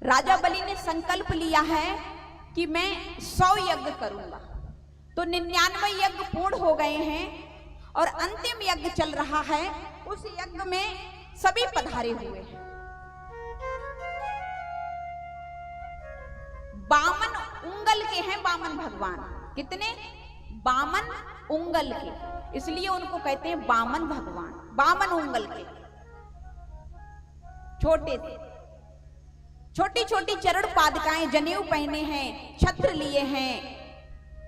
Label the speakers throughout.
Speaker 1: राजा बलि ने संकल्प लिया है कि मैं 100 यज्ञ करूंगा। तो 99 यज्ञ पूर्ण हो गए हैं और अंतिम यज्ञ चल रहा है। उस यज्ञ में सभी पधारे हुए हैं। 52 उंगल के हैं बामन भगवान। कितने? 52 उंगल के, इसलिए उनको कहते हैं बामन भगवान। 52 उंगल के, छोटे से छोटी छोटी चरण पादुकाएं, जनेऊ पहने हैं, छत्र लिए हैं,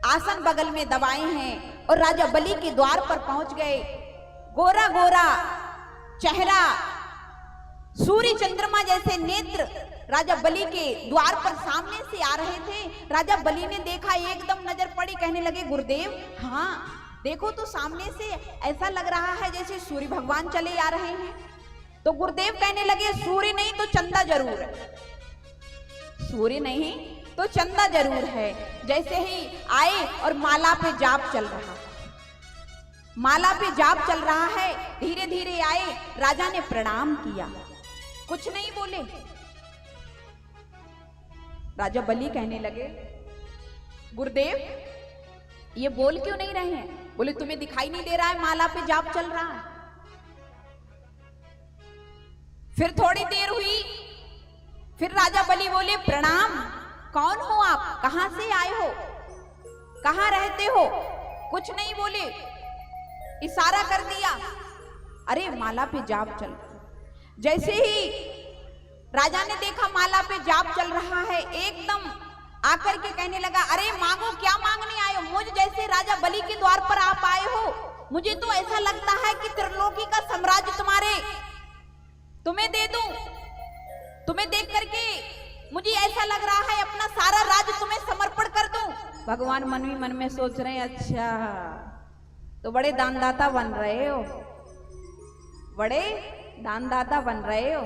Speaker 1: आसन बगल में दबाए हैं और राजा बलि के द्वार पर पहुंच गए। गोरा गोरा चेहरा, सूर्य चंद्रमा जैसे नेत्र राजा बलि के द्वार पर सामने से आ रहे थे। राजा बलि ने देखा, एकदम नजर पड़ी, कहने लगे गुरुदेव, हाँ देखो तो सामने से ऐसा लग रहा है जैसे सूर्य भगवान चले आ रहे हैं। तो गुरुदेव कहने लगे, सूर्य नहीं तो चंदा जरूर है, सूर्य नहीं तो चंदा जरूर है। जैसे ही आए और माला पे जाप चल रहा है, माला पे जाप चल रहा है, धीरे धीरे आए, राजा ने प्रणाम किया, कुछ नहीं बोले। राजा बलि कहने लगे, गुरुदेव ये बोल क्यों नहीं रहे हैं? बोले तुम्हें दिखाई नहीं दे रहा है माला पे जाप चल रहा है? फिर थोड़ी देर हुई, फिर राजा बलि बोले, प्रणाम, कौन हो आप, कहां से आए हो, कहां रहते हो? कुछ नहीं बोले, इशारा कर दिया, अरे माला पे जाप चल। जैसे ही राजा ने देखा माला पे जाप चल रहा है, एकदम आकर के कहने लगा, अरे मांगो, क्या मांगने आए हो? मुझ जैसे राजा बलि के द्वार पर आप आए हो? मुझे तो ऐसा लगता है कि त्रिलोकी का साम्राज्य तुम्हें दे दूं। तुम्हें देख करके मुझे ऐसा लग रहा है अपना सारा राज्य तुम्हें समर्पण कर दूं। भगवान मन ही मन में सोच रहे हैं, अच्छा तो बड़े दानदाता बन रहे हो, बड़े दानदाता बन रहे हो।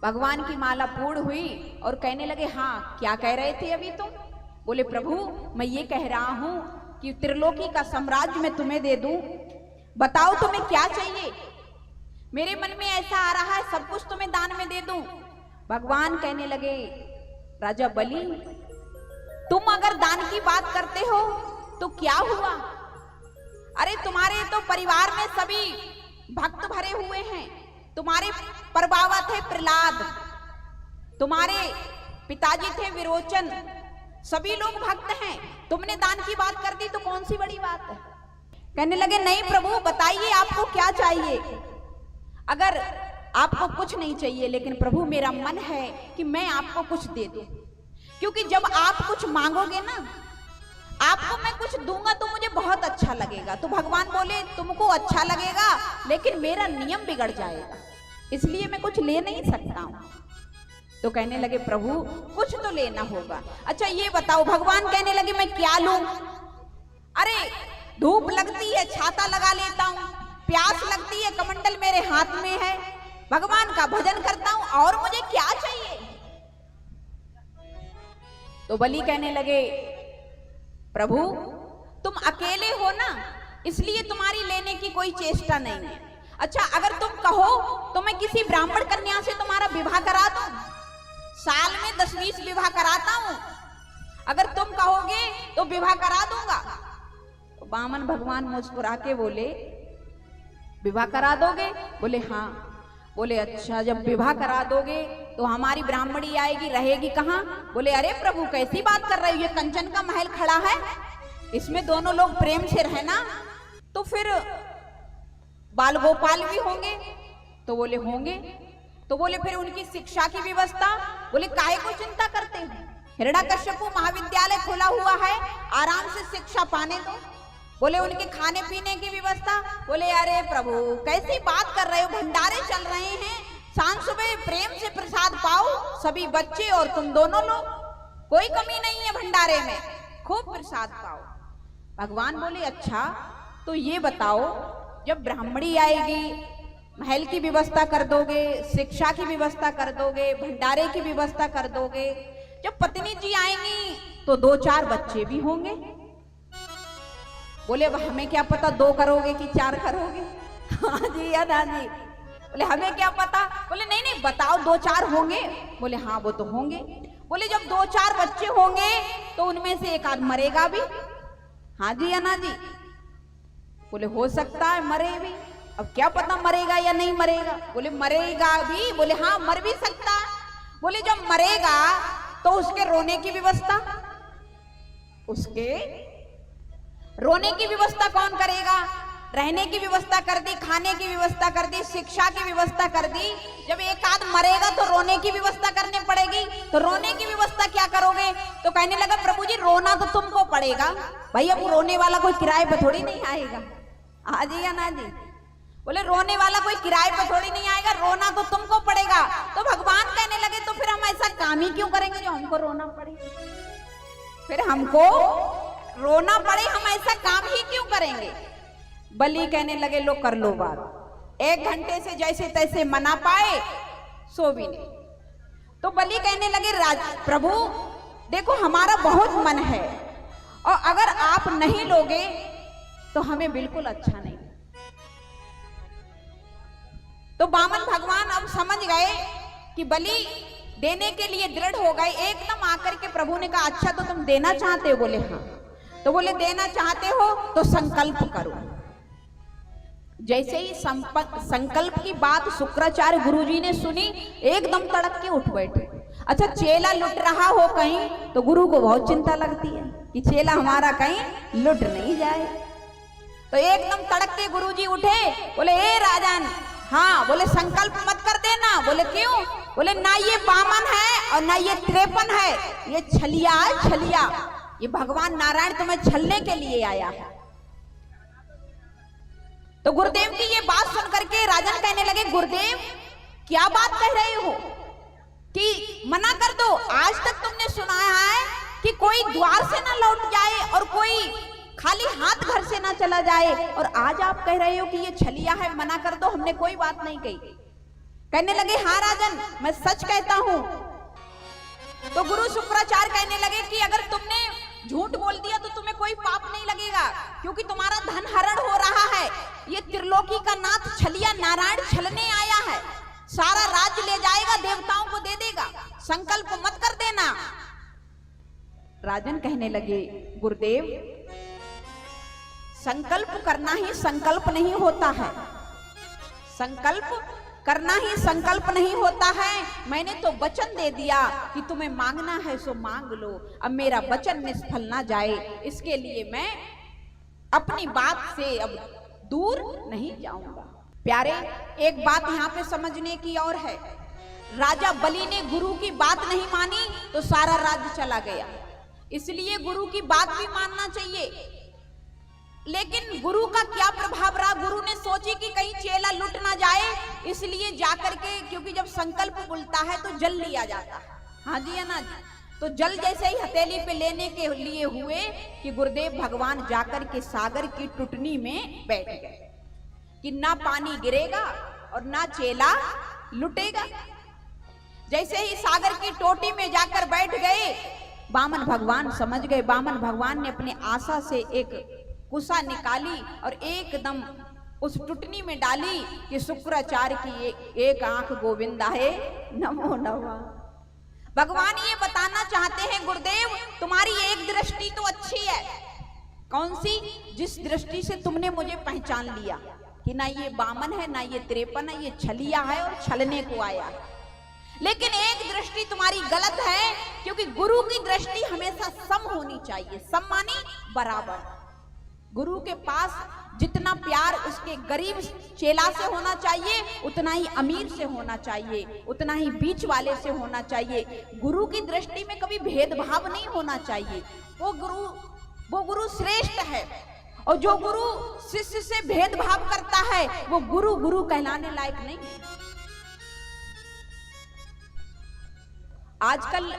Speaker 1: भगवान की माला पूर्ण हुई और कहने लगे, हाँ क्या कह रहे थे अभी तुम? बोले प्रभु मैं ये कह रहा हूं कि त्रिलोकी का साम्राज्य मैं तुम्हें दे दूं, बताओ तुम्हें क्या चाहिए? मेरे मन में ऐसा आ रहा है सब कुछ तुम्हें दान में दे दूं। भगवान कहने लगे, राजा बलि तुम अगर दान की बात करते हो तो क्या हुआ? अरे तुम्हारे तो परिवार में सभी भक्त भरे हुए हैं। तुम्हारे परबावा थे प्रहलाद, तुम्हारे पिताजी थे विरोचन, सभी लोग भक्त हैं। तुमने दान की बात कर दी तो कौन सी बड़ी बात है? कहने लगे, नहीं प्रभु बताइए आपको क्या चाहिए। अगर आपको कुछ नहीं चाहिए, लेकिन प्रभु मेरा मन है कि मैं आपको कुछ दे दूं, क्योंकि जब आप कुछ मांगोगे ना, आपको मैं कुछ दूंगा तो मुझे बहुत अच्छा लगेगा। तो भगवान बोले, तुमको अच्छा लगेगा लेकिन मेरा नियम बिगड़ जाएगा, इसलिए मैं कुछ ले नहीं सकता हूं। तो कहने लगे, प्रभु कुछ तो लेना होगा। अच्छा ये बताओ। भगवान कहने लगे, मैं क्या लूं? अरे धूप लगती है छाता लगा लेता हूं, प्यास लगती है कमंडल मेरे हाथ में है, भगवान का भजन करता हूं, और मुझे क्या चाहिए? तो बलि कहने लगे, प्रभु तुम अकेले हो ना, इसलिए तुम्हारी लेने की कोई चेष्टा नहीं है। अच्छा अगर तुम कहो तो मैं किसी ब्राह्मण कन्या से तुम्हारा विवाह करा दूं, साल में 10-20 विवाह कराता हूं, अगर तुम कहोगे तो विवाह करा दूंगा। तो बामन भगवान मुस्कुरा के बोले, विवाह करा दोगे? बोले हाँ। बोले अच्छा जब विवाह करा दोगे तो हमारी ब्राह्मणी आएगी, रहेगी कहाँ? बोले अरे प्रभु कैसी बात कर रहे हो, ये कंचन का महल खड़ा है, इसमें दोनों लोग प्रेम से रहना, तो फिर बाल गोपाल भी होंगे? तो बोले होंगे। तो बोले फिर उनकी शिक्षा की व्यवस्था? बोले काहे को चिंता करते हैं, हिरण्यकश्यपु महाविद्यालय खुला हुआ है, आराम से शिक्षा पाने दो। बोले उनके खाने पीने की व्यवस्था? बोले अरे प्रभु कैसी बात कर रहे हो, भंडारे चल रहे हैं, शाम सुबह प्रेम से प्रसाद पाओ, सभी बच्चे और तुम दोनों लोग, कोई कमी नहीं है भंडारे में, खूब प्रसाद पाओ। भगवान बोले अच्छा तो ये बताओ, जब ब्राह्मणी आएगी महल की व्यवस्था कर दोगे, शिक्षा की व्यवस्था कर दोगे, भंडारे की व्यवस्था कर दोगे, जब पत्नी जी आएंगी तो 2-4 बच्चे भी होंगे। बोले हमें क्या पता 2 करोगे कि 4 करोगे। हाँ जी या ना जी। बोले हमें क्या पता। बोले नहीं नहीं बताओ, 2-4 होंगे। बोले हाँ वो तो होंगे। बोले जब 2-4 बच्चे होंगे तो उनमें से एक आध मरेगा भी। हाँ जी या ना जी? बोले हो सकता है मरे भी, अब क्या पता मरेगा या नहीं मरेगा। बोले मरेगा भी। बोले हाँ मर भी सकता है। बोले जब मरेगा तो उसके रोने की व्यवस्था, उसके रोने की व्यवस्था कौन करेगा? रहने की व्यवस्था कर दी, खाने की व्यवस्था कर दी, शिक्षा की व्यवस्था कर दी। जब एक आध मरेगा तो रोने की व्यवस्था करनी पड़ेगी। तो रोने की व्यवस्था क्या करोगे? तो कहने लगा प्रभु जी रोना तो तुमको पड़ेगा भाई, अब रोने वाला कोई किराए पे थोड़ी नहीं आएगा। हाँ जी या ना जी? बोले रोने वाला कोई किराए पे थोड़ी नहीं आएगा, रोना तो तुमको पड़ेगा। तो भगवान कहने लगे तो फिर हम ऐसा काम ही क्यों करेंगे जो हमको रोना पड़े? फिर हमको रोना पड़े हम ऐसा काम ही क्यों करेंगे? बलि कहने लगे लो कर लो बात। 1 घंटे से जैसे तैसे मना पाए, सो भी नहीं। तो बलि कहने लगे प्रभु देखो हमारा बहुत मन है और अगर आप नहीं लोगे तो हमें बिल्कुल अच्छा नहीं। तो वामन भगवान अब समझ गए कि बलि देने के लिए दृढ़ हो गए। एकदम आकर के प्रभु ने कहा अच्छा तो तुम देना चाहते हो? बोले हाँ। तो बोले देना चाहते हो तो संकल्प करो। जैसे ही संकल्प की बात शुक्राचार्य गुरुजी ने सुनी, एकदम तड़क के उठ बैठे। अच्छा चेला लुट रहा हो कहीं तो गुरु को बहुत चिंता लगती है कि चेला हमारा कहीं लुट नहीं जाए। तो एकदम तड़क के गुरुजी उठे, बोले ए राजन, हाँ। बोले संकल्प मत कर देना। बोले क्यों? बोले ना ये वामन है और ना ये 53 है, ये छलिया है, छलिया। ये भगवान नारायण तुम्हें छलने के लिए आया है। तो गुरुदेव की ये बात सुन करके राजन कहने लगे गुरुदेव क्या बात कह रहे हो कि मना कर दो? आज तक तुमने सुनाया है कि कोई द्वार से ना लौट जाए और कोई खाली हाथ घर से ना चला जाए, और आज आप कह रहे हो कि ये छलिया है, मना कर दो, हमने कोई बात नहीं कही। कहने लगे हाँ राजन मैं सच कहता हूं। तो गुरु शुक्राचार्य कहने लगे कि अगर तुमने झूठ बोल दिया तो तुम्हें कोई पाप नहीं लगेगा, क्योंकि तुम्हारा धन हरण हो रहा है। ये त्रिलोकी का नाथ छलिया नारायण छलने आया है, सारा राज्य ले जाएगा, देवताओं को दे देगा, संकल्प मत कर देना। राजन कहने लगे गुरुदेव संकल्प करना ही संकल्प नहीं होता है, संकल्प करना ही संकल्प नहीं होता है। मैंने तो वचन दे दिया कि तुम्हें मांगना है सो मांग लो, अब मेरा वचन निष्फल ना जाए, इसके लिए मैं अपनी बात से अब दूर नहीं जाऊंगा। प्यारे एक बात यहाँ पे समझने की और है, राजा बलि ने गुरु की बात नहीं मानी तो सारा राज्य चला गया, इसलिए गुरु की बात भी मानना चाहिए। लेकिन गुरु का क्या प्रभाव रहा? गुरु ने सोची कि कहीं चेला लुट ना जाए, इसलिए जाकर के, क्योंकि जब संकल्प बोलता है तो जल लिया जाता है। हाँ जी या ना जी? तो जल जैसे ही हथेली पे लेने के लिए हुए कि गुरुदेव भगवान जाकर के सागर की टुटनी में बैठ गए कि ना पानी गिरेगा और ना चेला लुटेगा। जैसे ही सागर की टोटी में जाकर बैठ गए, वामन भगवान समझ गए। वामन भगवान ने अपने आशा से एक कुसा निकाली और एकदम उस टुटनी में डाली कि शुक्राचार्य की एक आंख गोविंदा है, नमो नमः। भगवान ये बताना चाहते हैं गुरुदेव तुम्हारी एक दृष्टि तो अच्छी है। कौन सी? जिस दृष्टि से तुमने मुझे पहचान लिया कि ना ये वामन है ना ये 53 है, ये छलिया है और छलने को आया है। लेकिन एक दृष्टि तुम्हारी गलत है, क्योंकि गुरु की दृष्टि हमेशा सम होनी चाहिए। सम मानी बराबर। गुरु के पास जितना प्यार उसके गरीब चेला से होना चाहिए, उतना ही अमीर से होना चाहिए, उतना ही बीच वाले से होना चाहिए। गुरु की दृष्टि में कभी भेदभाव नहीं होना चाहिए। वो गुरु श्रेष्ठ है, और जो गुरु शिष्य से भेदभाव करता है वो गुरु कहलाने लायक नहीं। आजकल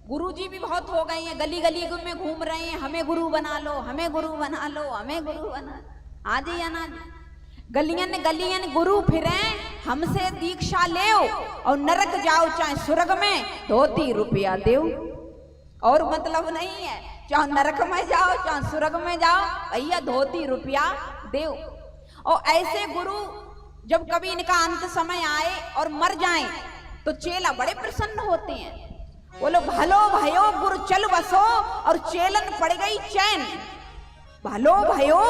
Speaker 1: गुरुजी भी बहुत हो गए हैं, गली गली में घूम रहे हैं, हमें गुरु बना लो, हमें गुरु बना लो, हमें गुरु बना। आज या ना गलियन गलियन गुरु फिरे, हमसे दीक्षा ले और नरक जाओ चाहे स्वर्ग में, धोती रुपया दो। और मतलब नहीं है, चाहे नरक में जाओ चाहे स्वर्ग में जाओ, भैया धोती रुपया दो। और ऐसे गुरु जब कभी इनका अंत समय आए और मर जाएं तो चेला बड़े प्रसन्न होते हैं। बोलो भलो भयो गुरु चल बसो और चेलन पड़ गई चैन। भलो भयो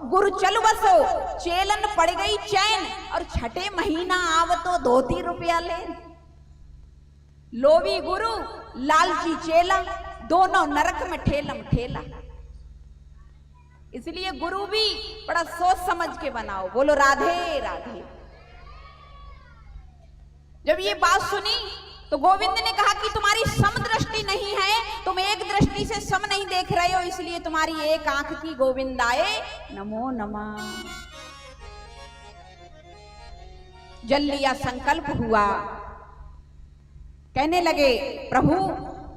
Speaker 1: गुरु चल बसो चेलन पड़ गई चैन और छठे महीना आव तो धोती रुपया ले। लोभी गुरु लालची चेला दोनों नरक में ठेलम ठेला। इसलिए गुरु भी बड़ा सोच समझ के बनाओ। बोलो राधे राधे। जब ये बात सुनी तो गोविंद ने कहा कि तुम्हारी सम दृष्टि नहीं है, तुम एक दृष्टि से सम नहीं देख रहे हो, इसलिए तुम्हारी एक आंख की गोविंद आए नमो नमः। जल लिया संकल्प हुआ, कहने लगे प्रभु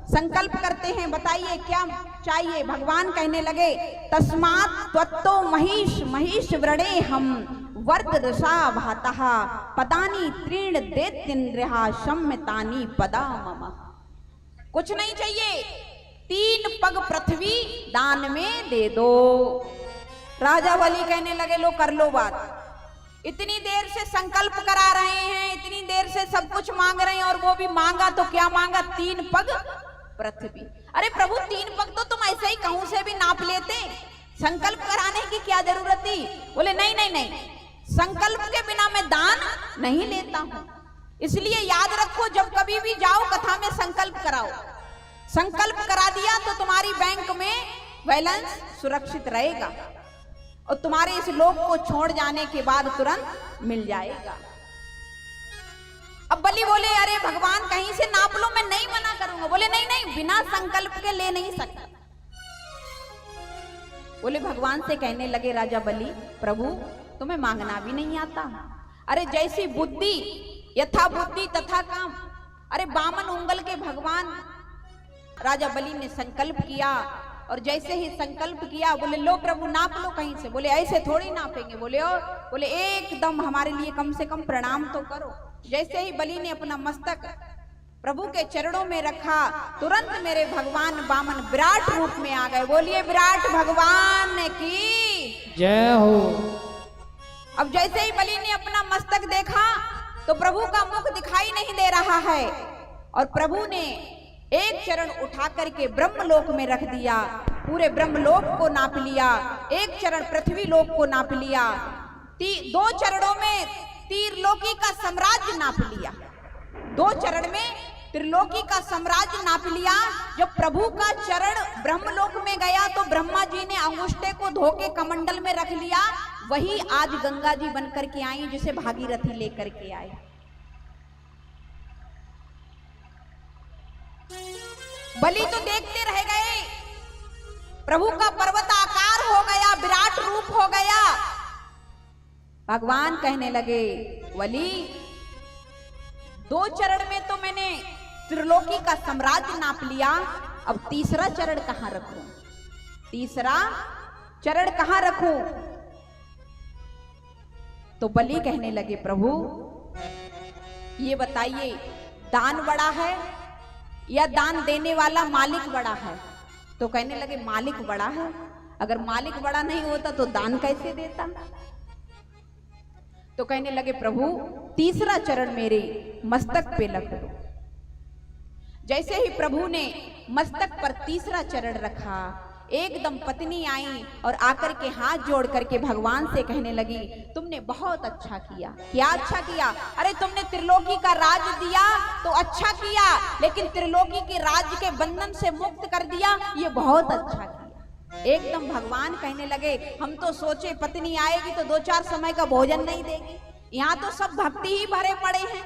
Speaker 1: संकल्प करते हैं, बताइए क्या चाहिए। भगवान कहने लगे तस्मात् त्वत्तो महिष महिष व्रणे हम वर्द रसा भातः पदानी त्रीण देत्यन्द्रहा सम्यतानी पदा मम। कुछ नहीं चाहिए, 3 पग पृथ्वी दान में दे दो। राजा बलि कहने लगे लो कर लो बात। इतनी देर से संकल्प करा रहे हैं, इतनी देर से सब कुछ मांग रहे हैं और वो भी मांगा तो क्या मांगा, 3 पग पृथ्वी। अरे प्रभु 3 पग तो तुम ऐसे ही कहूं से भी नाप लेते, संकल्प कराने की क्या जरूरत थी। बोले नहीं नहीं नहीं, संकल्प के बिना मैं दान नहीं लेता हूं। इसलिए याद रखो जब कभी भी जाओ कथा में संकल्प कराओ। संकल्प करा दिया तो तुम्हारी बैंक में बैलेंस सुरक्षित रहेगा और तुम्हारे इस लोक को छोड़ जाने के बाद तुरंत मिल जाएगा। अब बलि बोले अरे भगवान कहीं से नाप लो, मैं नहीं मना करूंगा। बोले नहीं नहीं, बिना संकल्प के ले नहीं सकता। बोले भगवान से कहने लगे राजा बलि प्रभु तुम्हें मांगना भी नहीं आता। अरे जैसी बुद्धि यथा बुद्धि तथा काम। अरे बामन उंगल के भगवान राजा बलि ने संकल्प किया और जैसे ही संकल्प किया बोले लो प्रभु नाप लो कहीं से। बोले ऐसे थोड़ी नापेंगे। बोले एकदम हमारे लिए कम से कम प्रणाम तो करो। जैसे ही बलि ने अपना मस्तक प्रभु के चरणों में रखा तुरंत मेरे भगवान बामन विराट रूप में आ गए। बोलिए विराट भगवान की
Speaker 2: जय हो।
Speaker 1: अब जैसे ही बलि ने अपना मस्तक देखा तो प्रभु का मुख दिखाई नहीं दे रहा है और प्रभु ने एक चरण उठा करके ब्रह्मलोक में रख दिया, पूरे ब्रह्मलोक को नाप लिया। एक चरण पृथ्वी लोक को नाप लिया। 2 चरणों में त्रिलोकी का साम्राज्य नाप लिया। 2 चरण में त्रिलोकी का साम्राज्य नाप लिया। जब प्रभु का चरण ब्रह्मलोक में गया तो ब्रह्मा जी ने अंगुष्ठे को धो के कमंडल में रख लिया। वही आज गंगा जी बनकर के आई जिसे भागीरथी लेकर के आए। बलि तो देखते रह गए, प्रभु का पर्वत आकार हो गया, विराट रूप हो गया। भगवान कहने लगे बलि 2 चरण में तो मैंने त्रिलोकी का साम्राज्य नाप लिया, अब तीसरा चरण कहां रखूं? तीसरा चरण कहां रखूं? तो बलि कहने लगे प्रभु ये बताइए दान बड़ा है या दान देने वाला मालिक बड़ा है? तो कहने लगे मालिक बड़ा है। अगर मालिक बड़ा नहीं होता तो दान कैसे देता? तो कहने लगे प्रभु तीसरा चरण मेरे मस्तक पे रख दो। जैसे ही प्रभु ने मस्तक पर तीसरा चरण रखा एकदम पत्नी आई और आकर के हाथ जोड़ करके भगवान से कहने लगी तुमने बहुत अच्छा किया। क्या अच्छा किया? अरे तुमने त्रिलोकी का राज दिया तो अच्छा किया, लेकिन त्रिलोकी के राज के बंधन से मुक्त कर दिया, ये बहुत अच्छा किया। एकदम भगवान कहने लगे हम तो सोचे पत्नी आएगी तो 2-4 समय का भोजन नहीं देगी, यहाँ तो सब भक्ति ही भरे पड़े हैं।